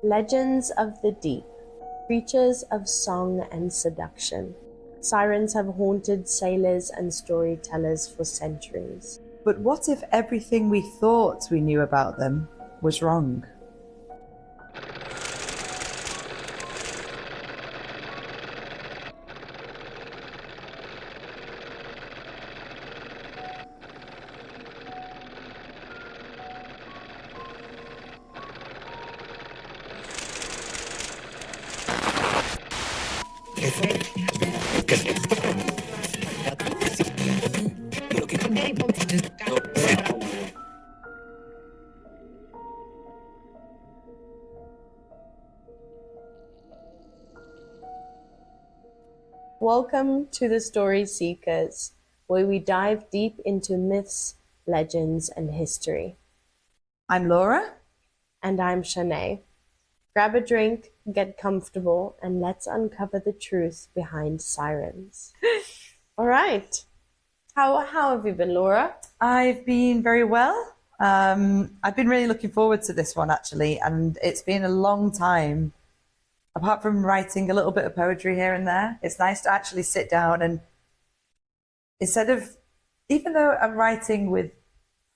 Legends of the deep, creatures of song and seduction. Sirens have haunted sailors and storytellers for centuries. But what if everything we thought we knew about them was wrong? Welcome to the Story Seekers, where we dive deep into myths, legends, and history. I'm Laura. And I'm Shanae. Grab a drink, get comfortable, and let's uncover the truth behind sirens. All right. How have you been, Laura? I've been very well. I've been really looking forward to this one, actually, and it's been a long time. Apart from writing a little bit of poetry here and there, it's nice to actually sit down and instead of, even though I'm writing with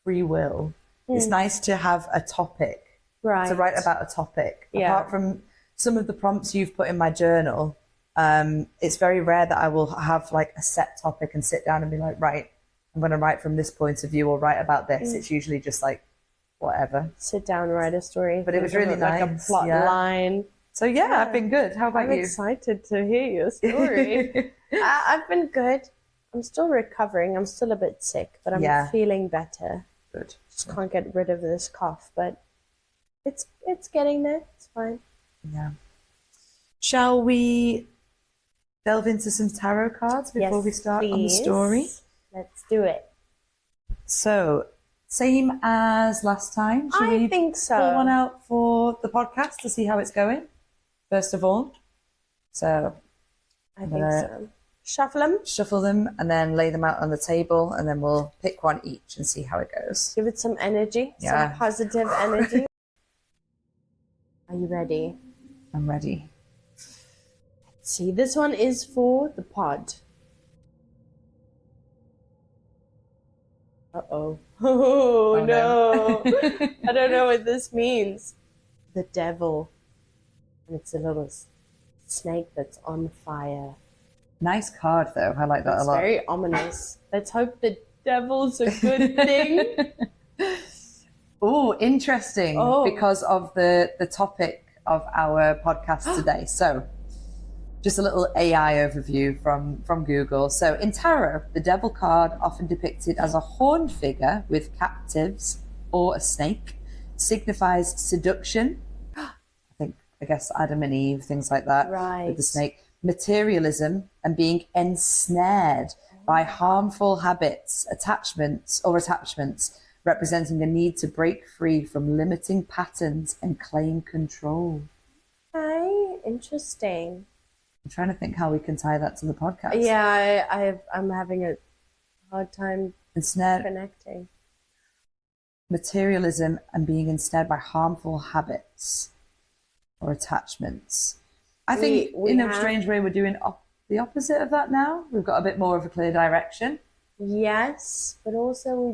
free will, it's nice to have a topic, to write about a topic. Yeah. Apart from some of the prompts you've put in my journal, it's very rare that I will have like a set topic and sit down and be like, right, I'm going to write from this point of view or write about this. It's usually just like, whatever. Sit down, write a story. But it was really nice. Like a plot line. So yeah, I've been good. How about you? I'm excited to hear your story. I've been good. I'm still recovering. I'm still a bit sick, but I'm feeling better. Good. Just can't get rid of this cough, but it's getting there. It's fine. Yeah. Shall we delve into some tarot cards before we start on the story? Let's do it. So, same as last time. Should we think so. Pull one out for the podcast to see how it's going? First of all, so I think so. Shuffle them, and then lay them out on the table, and then we'll pick one each and see how it goes. Give it some energy, some positive energy. Are you ready? I'm ready. Let's see, this one is for the pod. Uh-oh. Oh, no. I don't know what this means. The devil. And it's a little snake that's on fire. Nice card, though. I like that a lot. It's very ominous. Let's hope the devil's a good thing. Oh, interesting. Because of the topic of our podcast today. So, just a little AI overview from Google. So, in tarot, the devil card, often depicted as a horned figure with captives or a snake, signifies seduction. I guess Adam and Eve, things like that, with the snake. Materialism and being ensnared by harmful habits, attachments, representing a need to break free from limiting patterns and claim control. Okay, interesting. I'm trying to think how we can tie that to the podcast. Yeah, I'm having a hard time connecting. Materialism and being ensnared by harmful habits or attachments. I think in a strange way we're doing the opposite of that now. We've got a bit more of a clear direction. Yes, but also we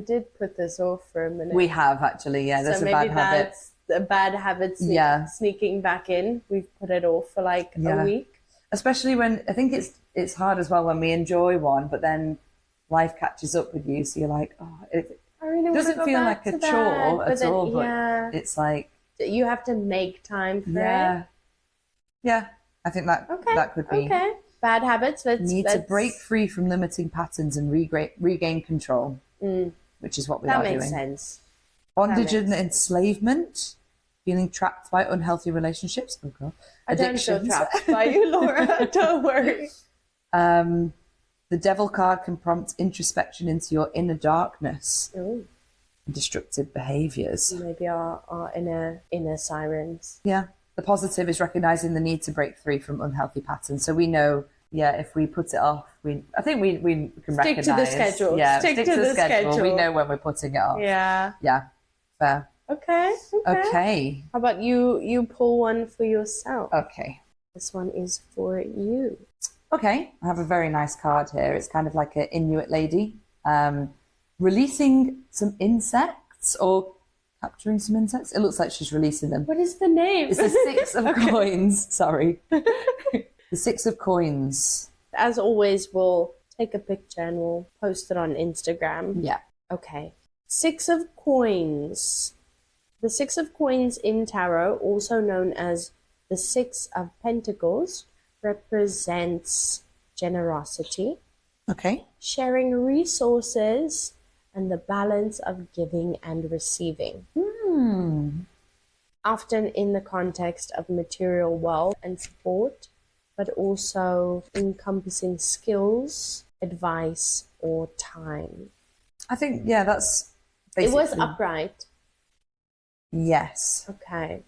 did put this off for a minute. We have actually, There's so a bad habit. A bad habit sneaking back in. We've put it off for like a week. Especially when I think it's hard as well when we enjoy one, but then life catches up with you, so you're like, it doesn't feel like a chore at all, but it's like you have to make time for it. Yeah, I think that could be. Okay, bad habits. Need to break free from limiting patterns and regain control, which is what we are doing. That makes sense. Bondage and enslavement, feeling trapped by unhealthy relationships. Oh God, I don't feel trapped by you, Laura. Don't worry. The devil card can prompt introspection into your inner darkness and destructive behaviors. Maybe our inner sirens. Yeah. The positive is recognizing the need to break free from unhealthy patterns. So we know, if we put it off, I think we can recognize. Stick to the schedule. Yeah, stick to the schedule. We know when we're putting it off. Yeah. Yeah, fair. Okay. Okay. How about you pull one for yourself? Okay. This one is for you. Okay. I have a very nice card here. It's kind of like an Inuit lady releasing some insects or capturing some insects. It looks like she's releasing them. What is the name? It's the Six of Coins. Sorry. The Six of Coins. As always, we'll take a picture and we'll post it on Instagram. Yeah. Okay. Six of Coins. The Six of Coins in tarot, also known as the Six of Pentacles, represents generosity, Okay. sharing resources, and the balance of giving and receiving. Often in the context of material wealth and support, but also encompassing skills, advice, or time. I think, yeah, that's basically... It was upright. Yes. Okay.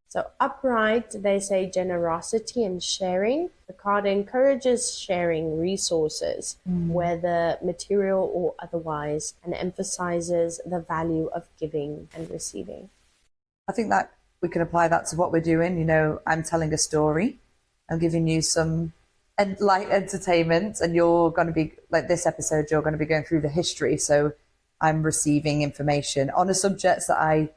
So upright, they say generosity and sharing. The card encourages sharing resources, whether material or otherwise, and emphasizes the value of giving and receiving. I think that we can apply that to what we're doing. You know, I'm telling a story. I'm giving you some light entertainment, and you're going to be, like this episode, you're going to be going through the history. So I'm receiving information on a subject that I've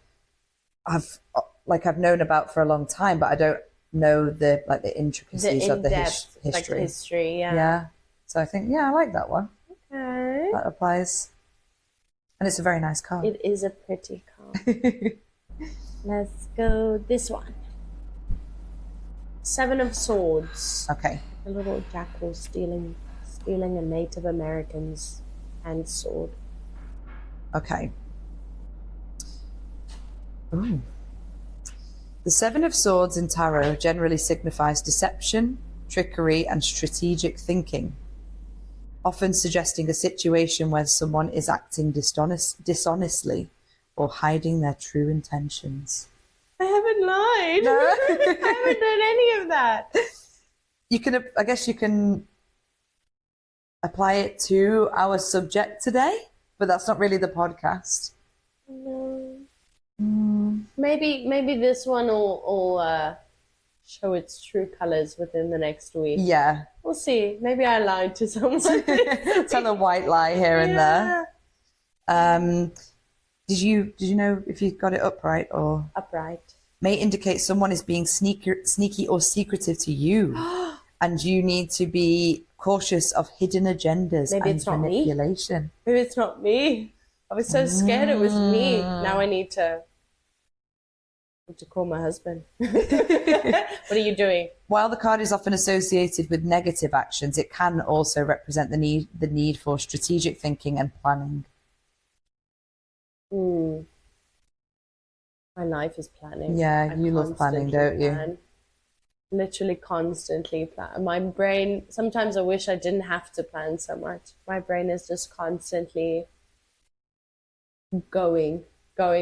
known about for a long time, but I don't know the intricacies of the history. Like history, yeah. Yeah. So I think, I like that one. Okay. That applies. And it's a very nice card. It is a pretty card. Let's go this one. Seven of Swords. Okay. A little jackal stealing a Native American's hand sword. Okay. Ooh. The Seven of Swords in tarot generally signifies deception, trickery, and strategic thinking, often suggesting a situation where someone is acting dishonestly or hiding their true intentions. I haven't lied. No. I haven't done any of that. I guess you can apply it to our subject today, but that's not really the podcast. No. Maybe this one will show its true colors within the next week. Yeah. We'll see. Maybe I lied to someone. Tell a white lie here and there. Did you know if you got it upright or upright? May indicate someone is being sneaky or secretive to you, and you need to be cautious of hidden agendas and manipulation. Maybe it's not me. I was so scared it was me. Now I need to call my husband. What are you doing? While the card is often associated with negative actions, it can also represent the need for strategic thinking and planning. My life is planning. Yeah, you love planning, don't you? Literally constantly plan. My brain, sometimes I wish I didn't have to plan so much. My brain is just constantly going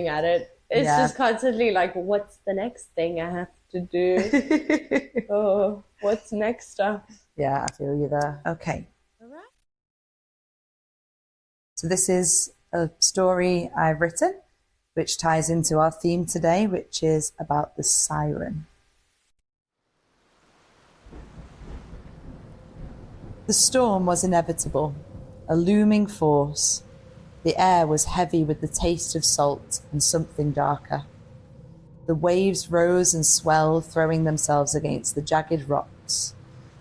at it. It's just constantly like, what's the next thing I have to do? Oh, what's next stuff? Yeah, I feel you there. Okay. All right. So this is a story I've written, which ties into our theme today, which is about the siren. The storm was inevitable, a looming force. The air was heavy with the taste of salt and something darker. The waves rose and swelled, throwing themselves against the jagged rocks.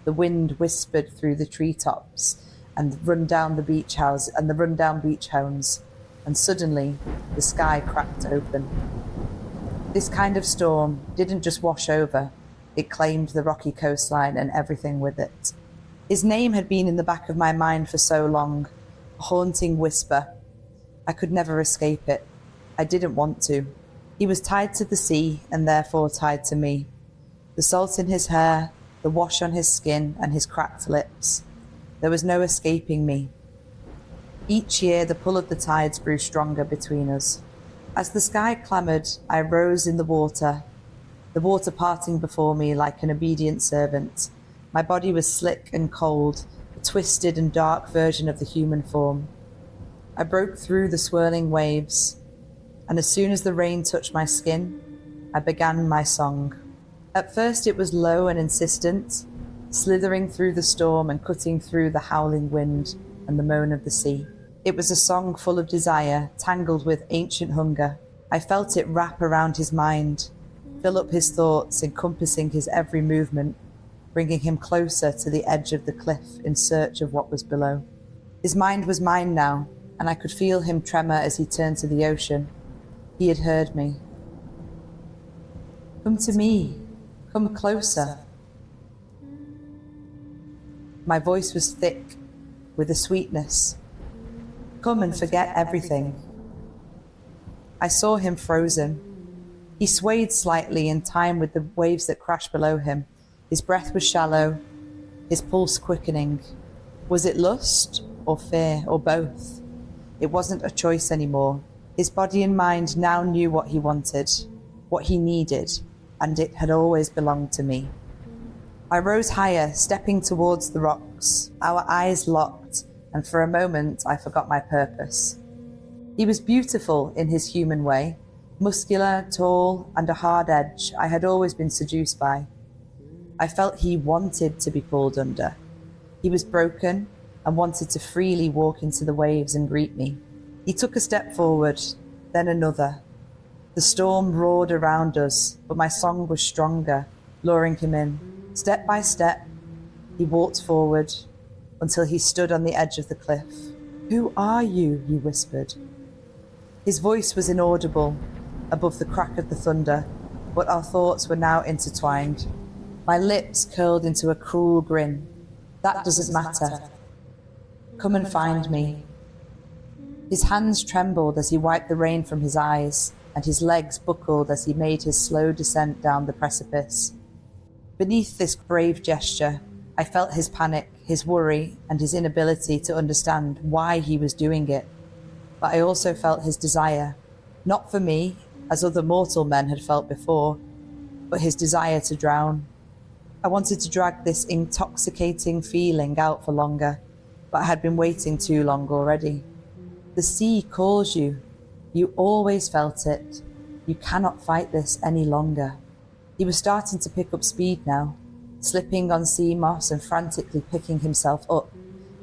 The wind whispered through the treetops and run down beach homes, and suddenly the sky cracked open. This kind of storm didn't just wash over, it claimed the rocky coastline and everything with it. His name had been in the back of my mind for so long, a haunting whisper. I could never escape it. I didn't want to. He was tied to the sea and therefore tied to me. The salt in his hair, the wash on his skin and his cracked lips. There was no escaping me. Each year the pull of the tides grew stronger between us. As the sky clamoured, I rose in the water parting before me like an obedient servant. My body was slick and cold, a twisted and dark version of the human form. I broke through the swirling waves. and as soon as the rain touched my skin, I began my song. At first it was low and insistent, slithering through the storm and cutting through the howling wind and the moan of the sea. It was a song full of desire, tangled with ancient hunger. I felt it wrap around his mind, fill up his thoughts, encompassing his every movement, bringing him closer to the edge of the cliff in search of what was below. His mind was mine now, and I could feel him tremor as he turned to the ocean. He had heard me. Come to me, come closer. My voice was thick, with a sweetness. Come and forget everything. I saw him frozen. He swayed slightly in time with the waves that crashed below him. His breath was shallow, his pulse quickening. Was it lust or fear or both? It wasn't a choice anymore. His body and mind now knew what he wanted, what he needed, and it had always belonged to me. I rose higher, stepping towards the rocks, our eyes locked, and for a moment I forgot my purpose. He was beautiful in his human way, muscular, tall, and a hard edge I had always been seduced by. I felt he wanted to be pulled under. He was broken and wanted to freely walk into the waves and greet me. He took a step forward, then another. The storm roared around us, but my song was stronger, luring him in. Step by step, he walked forward until he stood on the edge of the cliff. "Who are you?" he whispered. His voice was inaudible above the crack of the thunder, but our thoughts were now intertwined. My lips curled into a cruel grin. "That doesn't matter. Come and find me." His hands trembled as he wiped the rain from his eyes, and his legs buckled as he made his slow descent down the precipice. Beneath this brave gesture, I felt his panic, his worry, and his inability to understand why he was doing it. But I also felt his desire, not for me, as other mortal men had felt before, but his desire to drown. I wanted to drag this intoxicating feeling out for longer, but I had been waiting too long already. The sea calls you. You always felt it. You cannot fight this any longer. He was starting to pick up speed now, slipping on sea moss and frantically picking himself up,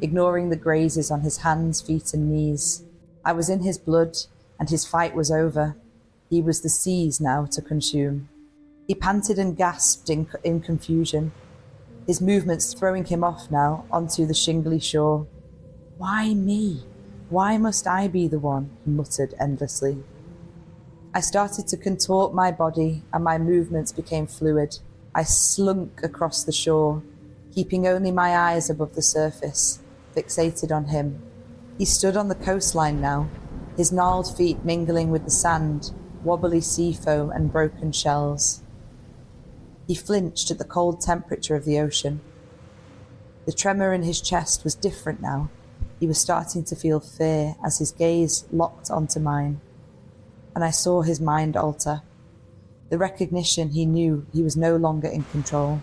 ignoring the grazes on his hands, feet, and knees. I was in his blood, and his fight was over. He was the sea's now to consume. He panted and gasped in confusion, his movements throwing him off now onto the shingly shore. "Why me? Why must I be the one?" he muttered endlessly. I started to contort my body, and my movements became fluid. I slunk across the shore, keeping only my eyes above the surface, fixated on him. He stood on the coastline now, his gnarled feet mingling with the sand, wobbly sea foam, and broken shells. He flinched at the cold temperature of the ocean. The tremor in his chest was different now. He was starting to feel fear as his gaze locked onto mine. And I saw his mind alter. The recognition he knew he was no longer in control.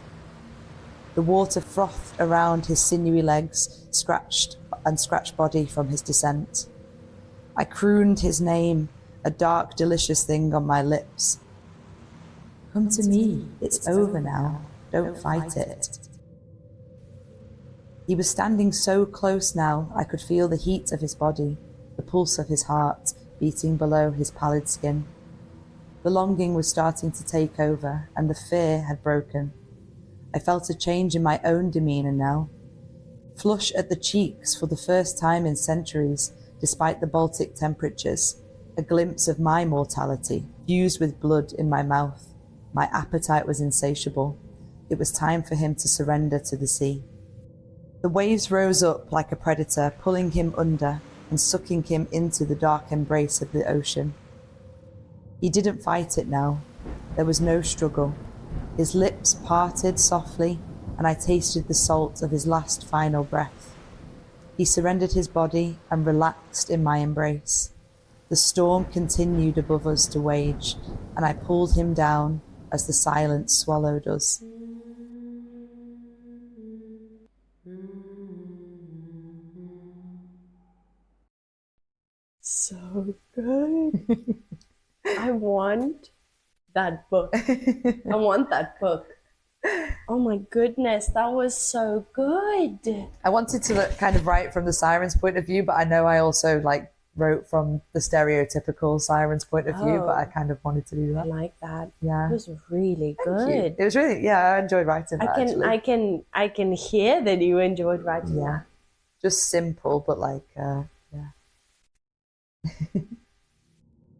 The water frothed around his sinewy legs, scratched body from his descent. I crooned his name, a dark, delicious thing on my lips. "Come to me. It's over now. Don't fight it." He was standing so close now I could feel the heat of his body, the pulse of his heart, beating below his pallid skin. The longing was starting to take over, and the fear had broken. I felt a change in my own demeanour now. Flush at the cheeks for the first time in centuries, despite the Baltic temperatures, a glimpse of my mortality, fused with blood in my mouth. My appetite was insatiable. It was time for him to surrender to the sea. The waves rose up like a predator, pulling him under and sucking him into the dark embrace of the ocean. He didn't fight it now. There was no struggle. His lips parted softly, and I tasted the salt of his last final breath. He surrendered his body and relaxed in my embrace. The storm continued above us to wage, and I pulled him down as the silence swallowed us. So good. I want that book. I want that book. Oh my goodness, that was so good. I wanted to kind of write from the Sirens' point of view, but I know I also like wrote from the stereotypical Sirens' point of view, but I kind of wanted to do that. I like that. Yeah. It was really good. It was really, yeah, I enjoyed writing that, actually. I can hear that you enjoyed writing that. Just simple, but like, yeah.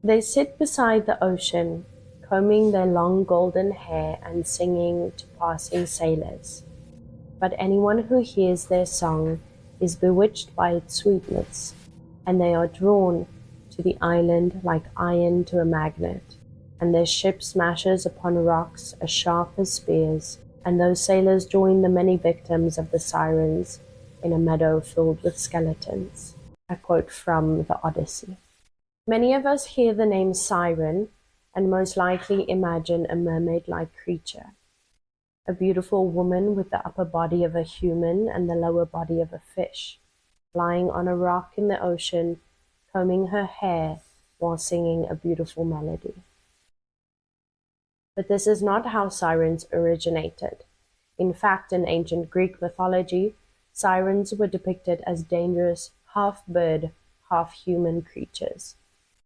They sit beside the ocean, combing their long golden hair and singing to passing sailors. But anyone who hears their song is bewitched by its sweetness, and they are drawn to the island like iron to a magnet, and their ship smashes upon rocks as sharp as spears, and those sailors join the many victims of the Sirens in a meadow filled with skeletons. A quote from the Odyssey. Many of us hear the name Siren and most likely imagine a mermaid-like creature, a beautiful woman with the upper body of a human and the lower body of a fish, lying on a rock in the ocean, combing her hair while singing a beautiful melody. But this is not how sirens originated. In fact, in ancient Greek mythology, sirens were depicted as dangerous half-bird, half-human creatures,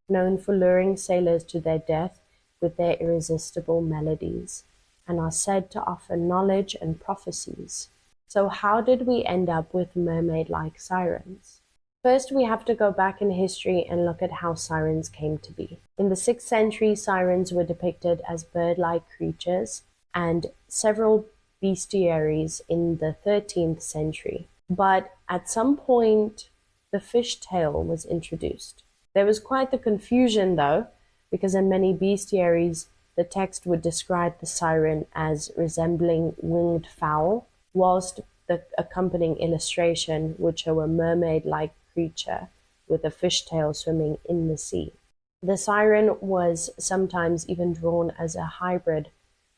known for luring sailors to their death with their irresistible melodies, and are said to offer knowledge and prophecies. So how did we end up with mermaid-like sirens? First, we have to go back in history and look at how sirens came to be. In the 6th century, sirens were depicted as bird-like creatures, and several bestiaries in the 13th century. But at some point, the fishtail was introduced. There was quite the confusion, though, because in many bestiaries, the text would describe the siren as resembling winged fowl, whilst the accompanying illustration would show a mermaid-like creature with a fishtail swimming in the sea. The siren was sometimes even drawn as a hybrid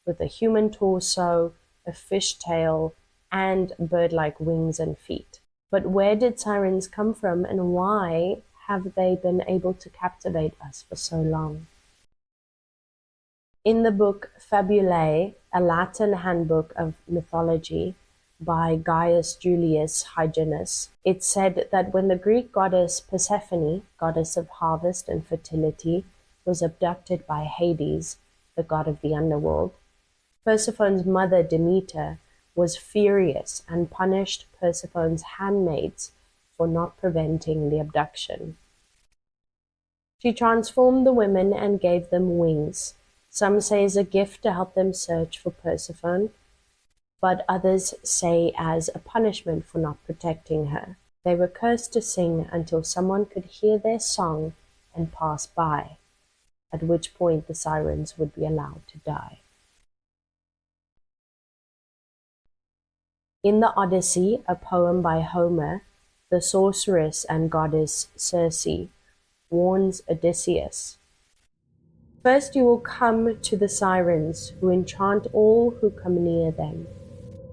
with a human torso, a fishtail, and bird-like wings and feet. But where did sirens come from, and why have they been able to captivate us for so long? In the book 𝑒𝑝𝑖𝑠, a Latin handbook of mythology by Gaius Julius Hyginus, it said that when the Greek goddess Persephone, goddess of harvest and fertility, was abducted by Hades, the god of the underworld, Persephone's mother Demeter was furious and punished Persephone's handmaids for not preventing the abduction. She transformed the women and gave them wings, some say as a gift to help them search for Persephone, but others say as a punishment for not protecting her. They were cursed to sing until someone could hear their song and pass by, at which point the sirens would be allowed to die. In the Odyssey, a poem by Homer, the sorceress and goddess Circe warns Odysseus, "First you will come to the sirens, who enchant all who come near them.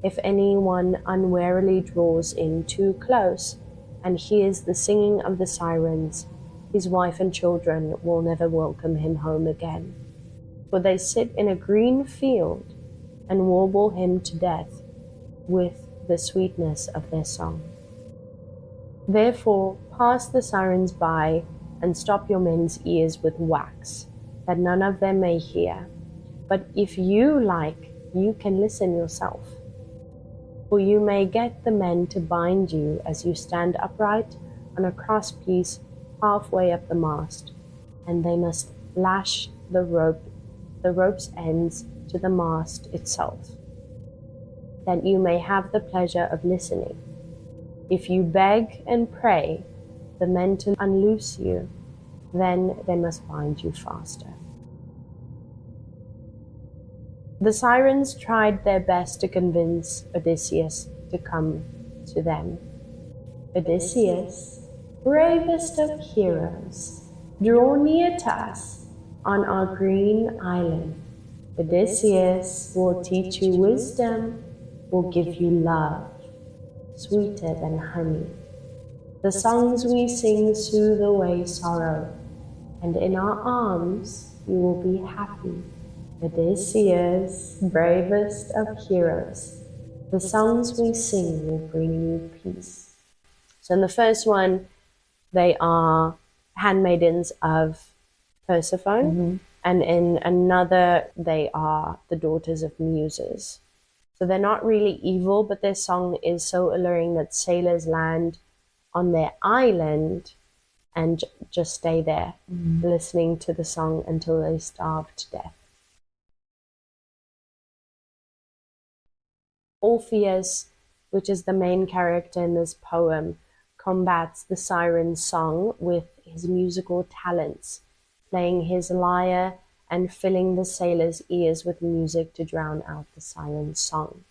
If anyone unwarily draws in too close and hears the singing of the sirens, his wife and children will never welcome him home again. For they sit in a green field and warble him to death with the sweetness of their song. Therefore pass the sirens by and stop your men's ears with wax, that none of them may hear. But if you like, you can listen yourself. For you may get the men to bind you as you stand upright on a crosspiece halfway up the mast, and they must lash the rope's ends to the mast itself, that you may have the pleasure of listening. If you beg and pray the men to unloose you, then they must bind you faster." The sirens tried their best to convince Odysseus to come to them. "Odysseus, bravest of heroes, draw near to us on our green island. Odysseus will teach you wisdom, will give you love, sweeter than honey. The songs we sing soothe away sorrow, and in our arms you will be happy. Odysseus, bravest of heroes, the songs we sing will bring you peace. So in the first one, they are handmaidens of Persephone, and in another, they are the daughters of Muses. So they're not really evil, but their song is so alluring that sailors land on their island and just stay there, listening to the song until they starve to death. Orpheus, which is the main character in this poem, combats the Sirens' song with his musical talents, playing his lyre and filling the sailors' ears with music to drown out the Sirens' song.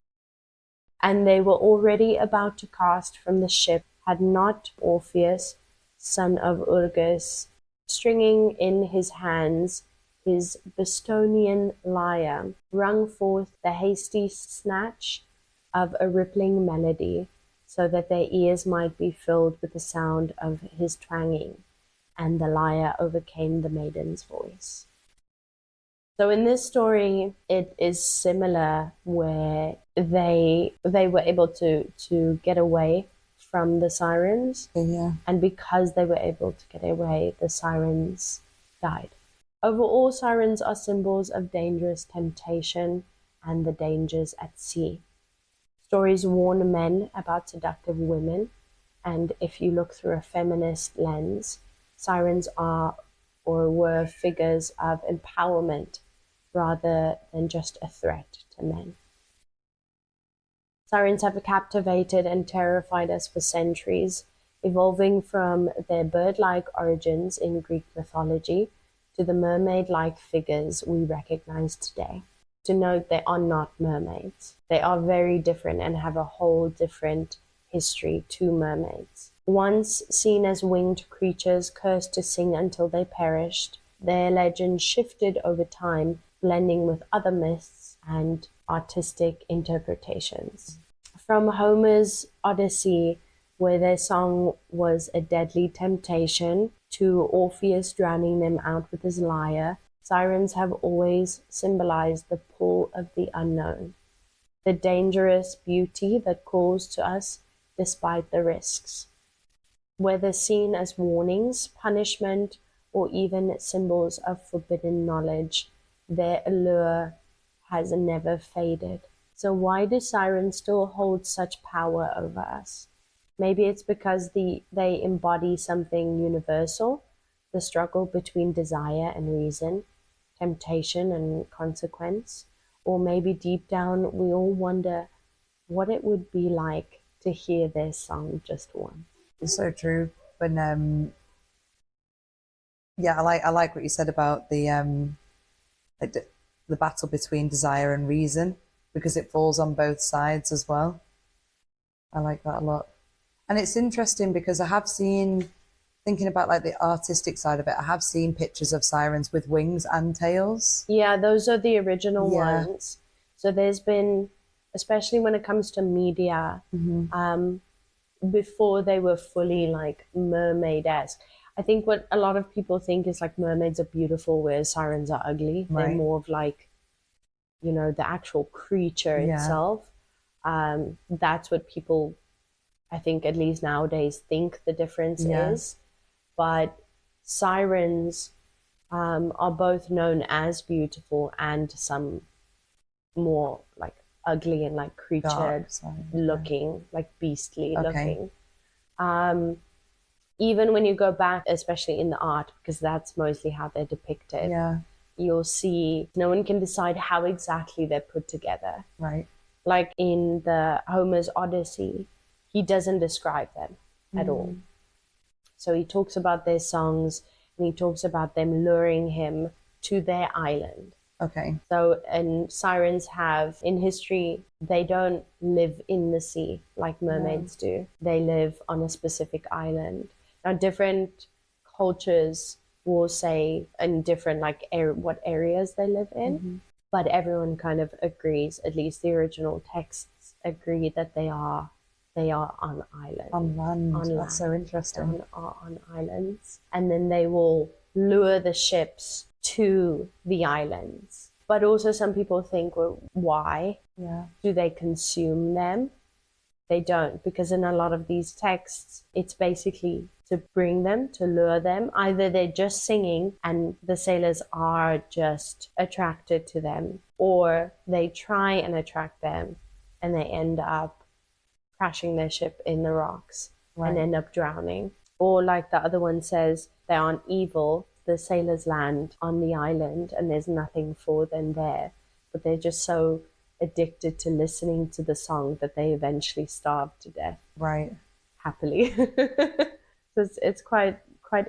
And they were already about to cast from the ship had not Orpheus, son of 𝑢rgus, stringing in his hands his Bostonian lyre, rung forth the hasty snatch of a rippling melody, so that their ears might be filled with the sound of his twanging, and the lyre overcame the maiden's voice. So in this story, it is similar, where they were able to get away from the Sirens, and because they were able to get away, the Sirens died. Overall, Sirens are symbols of dangerous temptation and the dangers at sea. Stories warn men about seductive women, and if you look through a feminist lens, Sirens are or were figures of empowerment rather than just a threat to men. Sirens have captivated and terrified us for centuries, evolving from their bird-like origins in Greek mythology to the mermaid-like figures we recognize today. To note, they are not mermaids. They are very different and have a whole different history to mermaids. Once seen as winged creatures cursed to sing until they perished, their legend shifted over time, blending with other myths and artistic interpretations. From Homer's Odyssey, where their song was a deadly temptation, to Orpheus drowning them out with his lyre, Sirens have always symbolized the pull of the unknown, the dangerous beauty that calls to us despite the risks. Whether seen as warnings, punishment, or even symbols of forbidden knowledge, their allure has never faded. So why do Sirens still hold such power over us? Maybe it's because they embody something universal, the struggle between desire and reason, temptation and consequence, or maybe deep down we all wonder what it would be like to hear their song just once. It's so true. When I like what you said about the battle between desire and reason, because it falls on both sides as well. I like that a lot. And it's interesting because I have seen, thinking about like the artistic side of it, I have seen pictures of Sirens with wings and tails. Yeah, those are the original ones. So there's been, especially when it comes to media, before they were fully like mermaid-esque. I think what a lot of people think is like mermaids are beautiful, whereas Sirens are ugly. Right. They're more of like, you know, the actual creature itself. That's what people, I think, at least nowadays, think the difference is. But Sirens are both known as beautiful and some more like ugly and like creature looking, like beastly looking. Even when you go back, especially in the art, because that's mostly how they're depicted, you'll see no one can decide how exactly they're put together. Right. Like in the Homer's Odyssey, he doesn't describe them at all. So he talks about their songs and he talks about them luring him to their island. Okay. So, and Sirens have, in history, they don't live in the sea like mermaids do. They live on a specific island. Now, different cultures will say in different, like, what areas they live in, but everyone kind of agrees, at least the original texts agree, that they are on islands. On land. That's so interesting. On islands. And then they will lure the ships to the islands. But also some people think, well, why? Yeah. Do they consume them? They don't, because in a lot of these texts, it's basically to bring them, to lure them. Either they're just singing and the sailors are just attracted to them, or they try and attract them and they end up crashing their ship in the rocks and end up drowning. Or like the other one says, they aren't evil. The sailors land on the island and there's nothing for them there, but they're just so addicted to listening to the song that they eventually starve to death. Right. Happily. So it's quite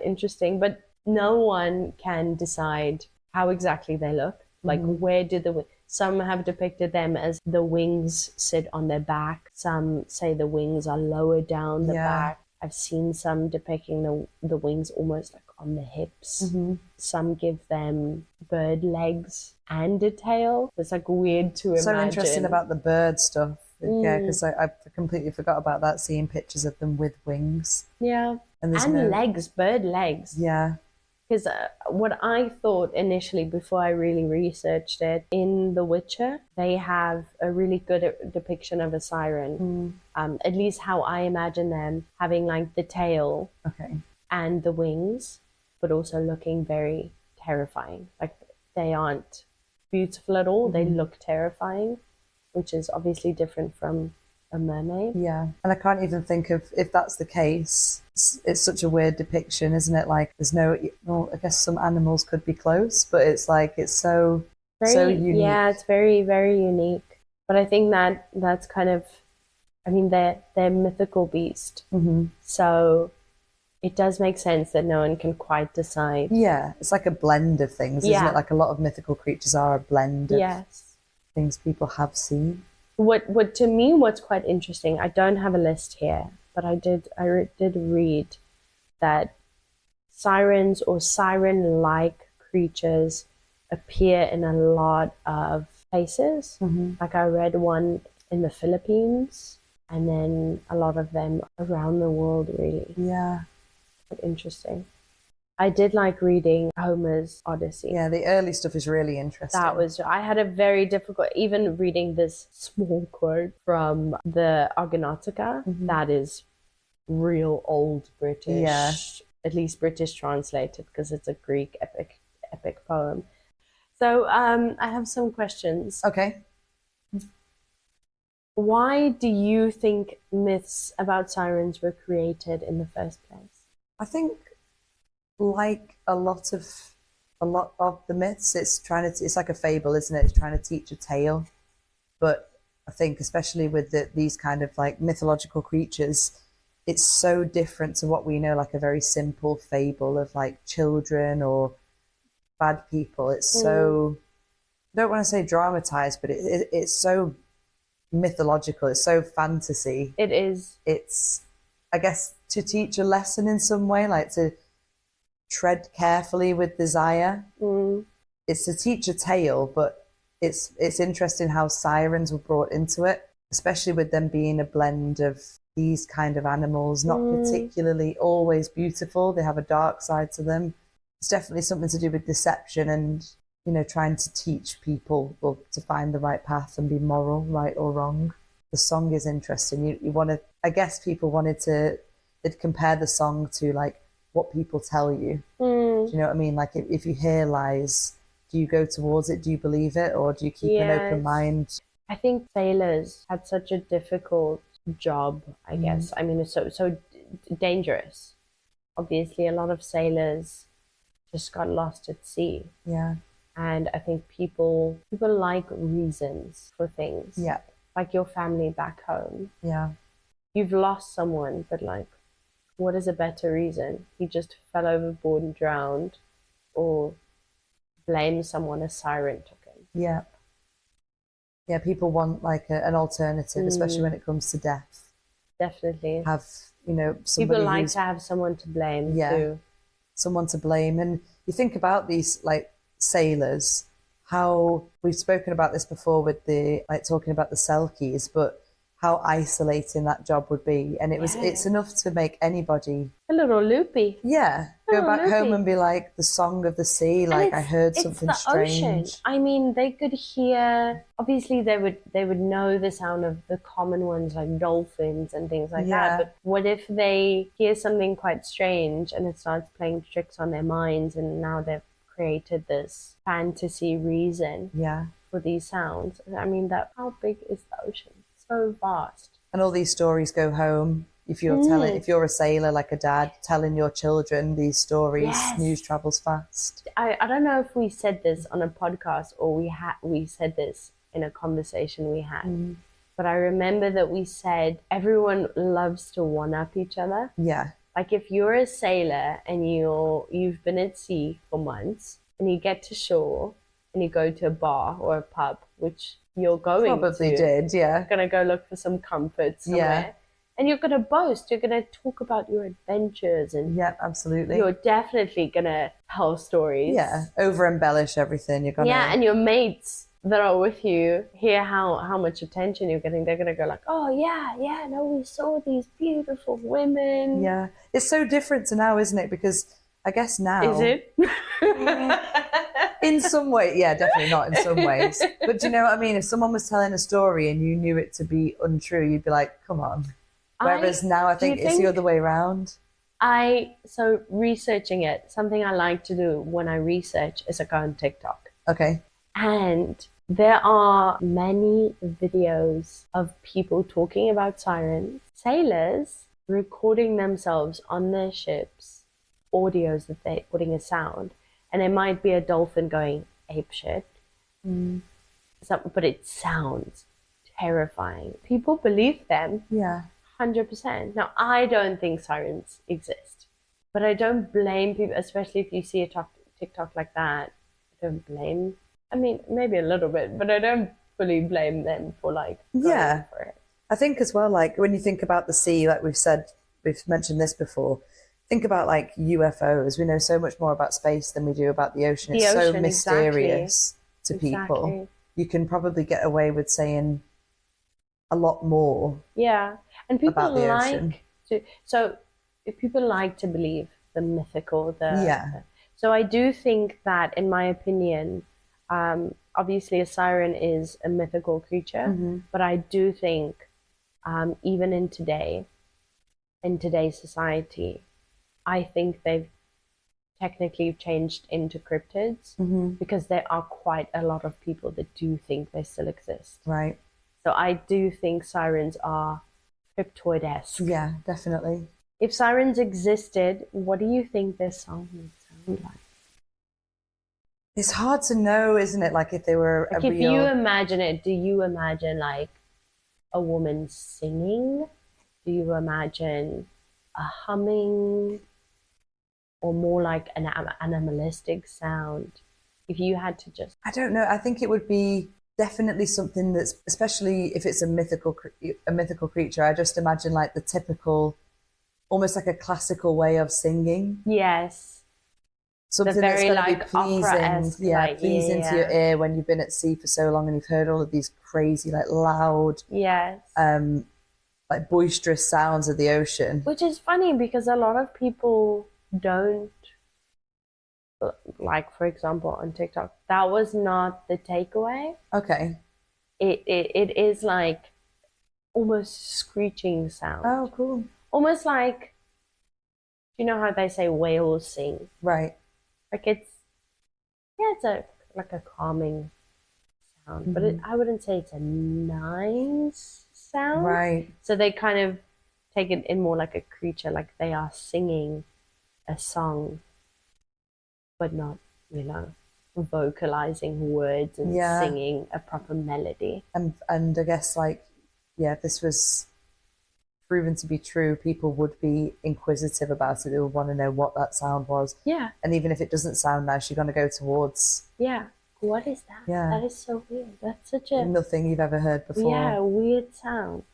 interesting, but no one can decide how exactly they look. Like, where do some have depicted them as the wings sit on their back. Some say the wings are lower down the back. I've seen some depicting the wings almost like on the hips. Some give them bird legs and a tail. It's like weird to imagine. So interesting about the bird stuff. Yeah, because I completely forgot about that, seeing pictures of them with wings. Yeah. And legs, bird legs. Yeah. Because what I thought initially before I really researched it, in The Witcher, they have a really good depiction of a siren. At least how I imagine them, having like the tail and the wings, but also looking very terrifying. Like they aren't beautiful at all. They look terrifying, which is obviously different from a mermaid. Yeah. And I can't even think of, if that's the case, it's such a weird depiction, isn't it? Like there's no, well, I guess some animals could be close, but it's like, it's so unique. Yeah, it's very, very unique. But I think that's kind of, I mean, they're mythical beast. So it does make sense that no one can quite decide. Yeah, it's like a blend of things, isn't it? Like a lot of mythical creatures are a blend of things people have seen. What to me, what's quite interesting, I don't have a list here, but I did read that sirens or siren-like creatures appear in a lot of places. Like I read one in the Philippines, and then a lot of them around the world, really. Yeah. Quite interesting. I did like reading Homer's Odyssey. Yeah, the early stuff is really interesting. I had a very difficult, even reading this small quote from the Argonautica, that is real old British, at least British translated, because it's a Greek epic poem. So I have some questions. Okay. Why do you think myths about sirens were created in the first place? I think, like a lot of the myths, it's like a fable, isn't it? It's trying to teach a tale. But I think especially with these kind of like mythological creatures, it's so different to what we know, like a very simple fable of like children or bad people. It's so, I don't want to say dramatized, but it's so mythological. It's so fantasy. It is. It's, I guess, to teach a lesson in some way, like to tread carefully with desire. It's to teach a tale, but it's interesting how sirens were brought into it, especially with them being a blend of these kind of animals, not particularly always beautiful. They have a dark side to them. It's definitely something to do with deception and, you know, trying to teach people to find the right path and be moral, right or wrong. The song is interesting. You want to, I guess people they'd compare the song to like what people tell you. Do you know what I mean? Like if you hear lies, do you go towards it? Do you believe it? Or do you keep an open mind? I think sailors had such a difficult job, I guess. I mean, it's so dangerous. Obviously, a lot of sailors just got lost at sea. Yeah. And I think people like reasons for things. Yeah. Like your family back home. Yeah. You've lost someone, but like, what is a better reason? He just fell overboard and drowned, or blame someone a siren took him. Yeah. Yeah, people want like an alternative, especially when it comes to death. Definitely. Have, you know, somebody people like to have someone to blame too. Someone to blame. And you think about these like sailors, how we've spoken about this before with the like talking about the Selkies, but how isolating that job would be. And it's enough to make anybody a little loopy. Yeah. Go back home and be like, the song of the sea, like I heard something strange. Ocean. I mean, they could hear, obviously they would know the sound of the common ones like dolphins and things like that. But what if they hear something quite strange and it starts playing tricks on their minds, and now they've created this fantasy reason for these sounds? I mean, how big is the ocean? So vast. And all these stories go home. If you're a sailor, like a dad, telling your children these stories, news travels fast. I don't know if we said this on a podcast or we said this in a conversation we had. But I remember that we said everyone loves to one-up each other. Yeah. Like if you're a sailor and you've been at sea for months and you get to shore and you go to a bar or a pub, which you're going probably did, yeah. You're gonna go look for some comfort somewhere. Yeah. And you're gonna boast, you're gonna talk about your adventures, and absolutely. You're definitely gonna tell stories. Yeah. Over embellish everything. You're gonna and your mates that are with you hear how much attention you're getting. They're gonna go like, oh no, we saw these beautiful women. Yeah. It's so different to now, isn't it? Because I guess now is it? In some way, definitely not in some ways. But do you know what I mean? If someone was telling a story and you knew it to be untrue, you'd be like, come on. Whereas now I think it's the other way around. So researching it, something I like to do when I research is I go on TikTok. Okay. And there are many videos of people talking about sirens, sailors recording themselves on their ships, audios that they're putting a sound. And it might be a dolphin going apeshit, but it sounds terrifying. People believe them. Yeah. 100%. Now, I don't think sirens exist, but I don't blame people, especially if you see a TikTok like that. I don't blame, I mean, maybe a little bit, but I don't fully blame them for going for it. I think as well, like when you think about the sea, like we've mentioned this before, think about like UFOs. We know so much more about space than we do about the ocean. It's so mysterious to people. You can probably get away with saying a lot more. Yeah. And people people like to believe the mythical. So I do think that, in my opinion, obviously a siren is a mythical creature, but I do think even in today's society, I think they've technically changed into cryptids because there are quite a lot of people that do think they still exist. Right. So I do think sirens are cryptoid-esque. Yeah, definitely. If sirens existed, what do you think their song would sound like? It's hard to know, isn't it? Like if they were like if you imagine it, do you imagine like a woman singing? Do you imagine a humming? Or more like an animalistic sound? If you had to just... I don't know. I think it would be definitely something that's, especially if it's a mythical creature, I just imagine like the typical, almost like a classical way of singing. Yes. Something that's going to be pleasing, pleasing to your ear when you've been at sea for so long and you've heard all of these crazy, like loud, like boisterous sounds of the ocean. Which is funny because a lot of people don't, like for example on TikTok, that was not the takeaway. Okay. It is like almost screeching sound. Oh, cool. Almost like, you know how they say whales sing? Right. Like it's like a calming sound, but I wouldn't say it's a nice sound. Right. So they kind of take it in more like a creature, like they are singing a song, but not, vocalizing words and singing a proper melody. And I guess if this was proven to be true, people would be inquisitive about it. They would want to know what that sound was. Yeah. And even if it doesn't sound nice, you're going to go towards... Yeah. What is that? Yeah. That is so weird. That's such a... Nothing you've ever heard before. Yeah, weird sound.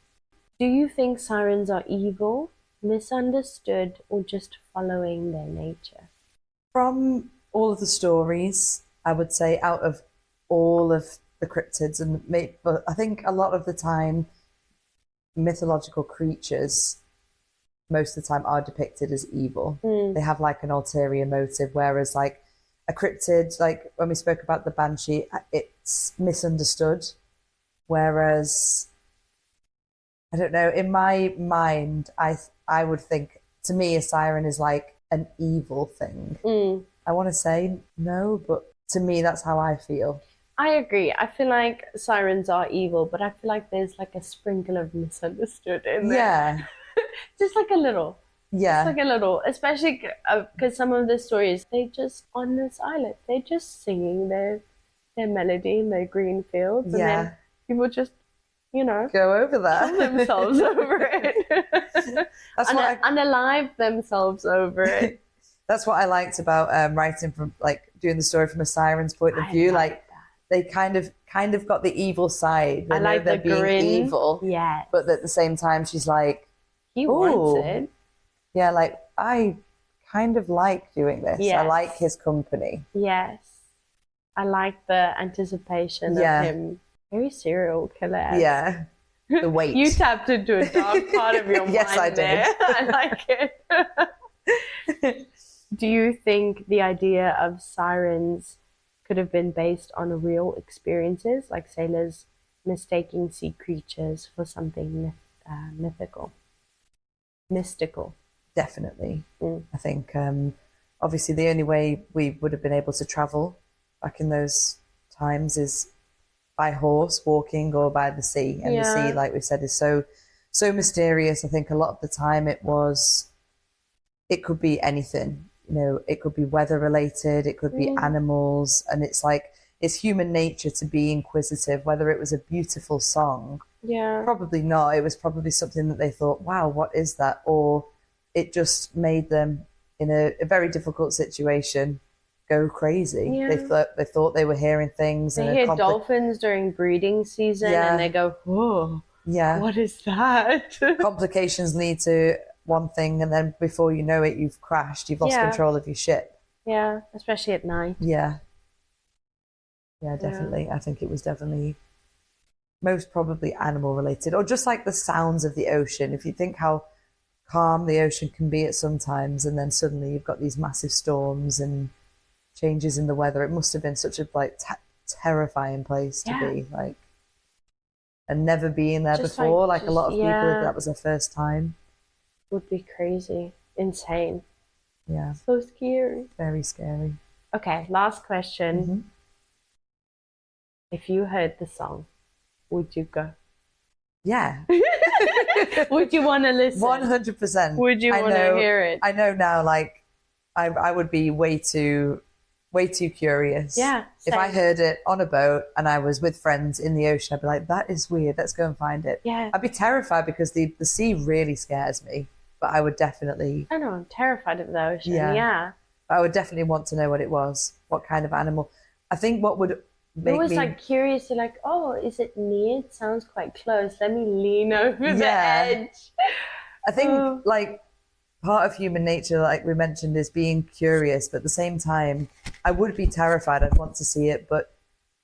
Do you think sirens are evil, misunderstood, or just following their nature? From all of the stories, I would say out of all of the cryptids, but I think a lot of the time mythological creatures most of the time are depicted as evil. They have like an ulterior motive, whereas like a cryptid, like when we spoke about the banshee, it's misunderstood. Whereas, I don't know, in my mind, I would think, to me, a siren is like an evil thing. I want to say no, but to me, that's how I feel. I agree. I feel like sirens are evil, but I feel like there's like a sprinkle of misunderstood in there. Yeah. Just like a little. Yeah. Just like a little. Especially because some of the stories, they just, on this island, they're just singing their melody in their green fields. And then people just, you know, go over that. kill themselves over it. That's unalive themselves over it. That's what I liked about writing from, like, doing the story from a siren's point of view. Like they kind of got the evil side. They know they're being evil. Yeah. But at the same time, she's like, he wants it. Yeah, like, I kind of like doing this. Yes. I like his company. Yes. I like the anticipation of him. Very serial killer. Yeah. The weight. You tapped into a dark part of your yes, mind I did. there. I like it. Do you think the idea of sirens could have been based on real experiences, like sailors mistaking sea creatures for something mythical? Mystical. Definitely. I think obviously the only way we would have been able to travel back in those times is by horse, walking, or by the sea. And the sea, like we said, is so mysterious. I think a lot of the time it could be anything. You know, it could be weather related, it could be animals, and it's like, it's human nature to be inquisitive. Whether it was a beautiful song, probably not. It was probably something that they thought, wow, what is that? Or it just made them, in a very difficult situation, go crazy. They thought they were hearing things. They hear dolphins during breeding season, and they go, whoa, what is that? Complications lead to one thing, and then before you know it, you've crashed. You've lost control of your ship. Yeah, especially at night. Yeah, definitely. Yeah. I think it was definitely most probably animal related, or just like the sounds of the ocean. If you think how calm the ocean can be at some times, and then suddenly you've got these massive storms and changes in the weather, it must have been such a like terrifying place to be, like, and never being there just before. Like a lot of people, that was their first time. Would be crazy, insane. Yeah, so scary. Very scary. Okay, last question. If you heard the song, would you go? Yeah. Would you want to listen? 100%. Would you want to hear it? I know now, like, I would be way too curious. Yeah. If I heard it on a boat and I was with friends in the ocean, I'd be like, that is weird. Let's go and find it. Yeah. I'd be terrified because the sea really scares me, but I would definitely... I know, I'm terrified of the ocean. Yeah. I would definitely want to know what it was, what kind of animal. I think what would make me... It was like curious, like, oh, is it near? It sounds quite close. Let me lean over the edge. I think, like, part of human nature, like we mentioned, is being curious, but at the same time, I would be terrified. I'd want to see it, but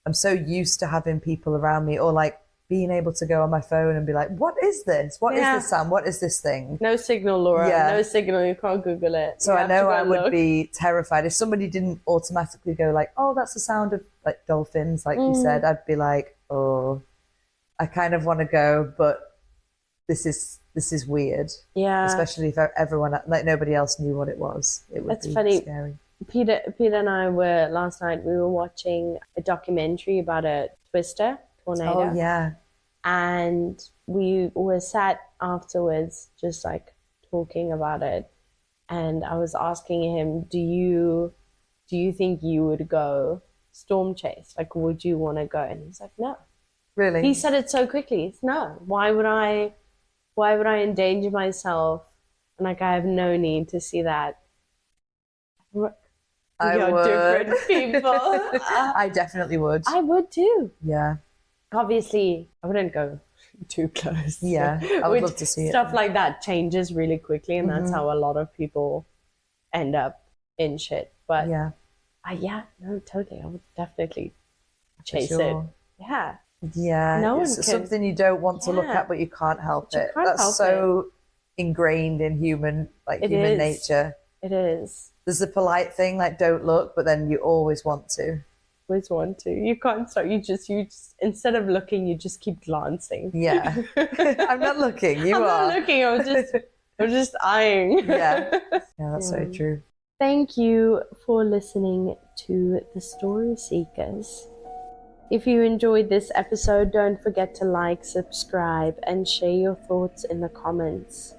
I'm so used to having people around me, or like being able to go on my phone and be like, what is this? What is this sound? What is this thing? No signal, Laura. No signal. You can't Google it. So I know I would be terrified. If somebody didn't automatically go like, oh, that's the sound of like dolphins, like you said, I'd be like, oh, I kind of want to go, but this is weird. Yeah. Especially if everyone, like nobody else knew what it was. It would be funny. Scary. Peter and I were, last night, we were watching a documentary about a twister tornado. Oh, yeah. And we were sat afterwards just like talking about it. And I was asking him, do you think you would go storm chase? Like, would you want to go? And he's like, no. Really? He said it so quickly. It's no. Why would I endanger myself? And like, I have no need to see that. You're different people. I definitely would. I would too. Yeah. Obviously, I wouldn't go too close. Yeah, I would love to see stuff like that changes really quickly, and that's how a lot of people end up in shit. But no, totally. I would definitely chase it. Yeah. Yeah, No it's one can. something you don't want to look Yeah. at, but you can't help But you it. can't That's help so ingrained in human It human is. nature. It is. There's the polite thing, like don't look, but then you always want to. Always want to. You can't stop. You just instead of looking, you just keep glancing. Yeah. I'm not looking, you I'm are. not looking. I'm just eyeing. Yeah. Yeah, that's so true. Thank you for listening to the Story Seekers. If you enjoyed this episode, don't forget to like, subscribe, and share your thoughts in the comments.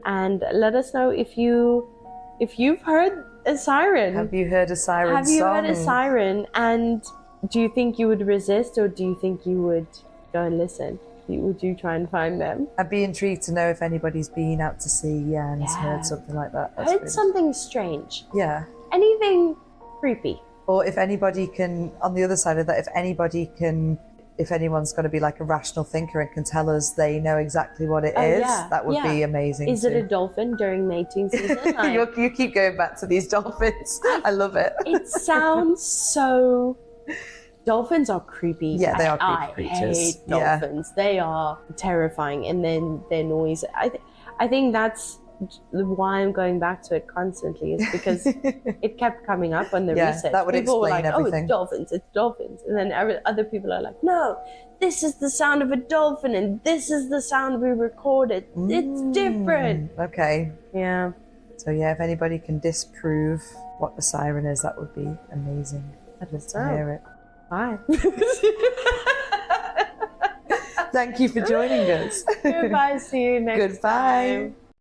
And let us know if you've heard a siren. Have you heard a siren song? Have you heard a siren? And do you think you would resist, or do you think you would go and listen? Would you try and find them? I'd be intrigued to know if anybody's been out to sea and heard something like that. That's Heard really... something strange. Yeah. Anything creepy. Or if anybody can, on the other side of that, if anyone's going to be like a rational thinker and can tell us they know exactly what it is, that would be amazing. Is it a dolphin during mating season? Like, you keep going back to these dolphins. I love it. It sounds so... Dolphins are creepy. Yeah, they are creepy creatures. I hate dolphins. Yeah. They are terrifying, and then their noise. I think that's why I'm going back to it constantly, is because it kept coming up on the research. That would people were explain like, everything. "Oh, it's dolphins," and then other people are like, "No, this is the sound of a dolphin, and this is the sound we recorded. It's different." Okay. Yeah. So yeah, if anybody can disprove what the siren is, that would be amazing. I'd love to hear it. Bye. Thank you for joining us. Goodbye. See you next time.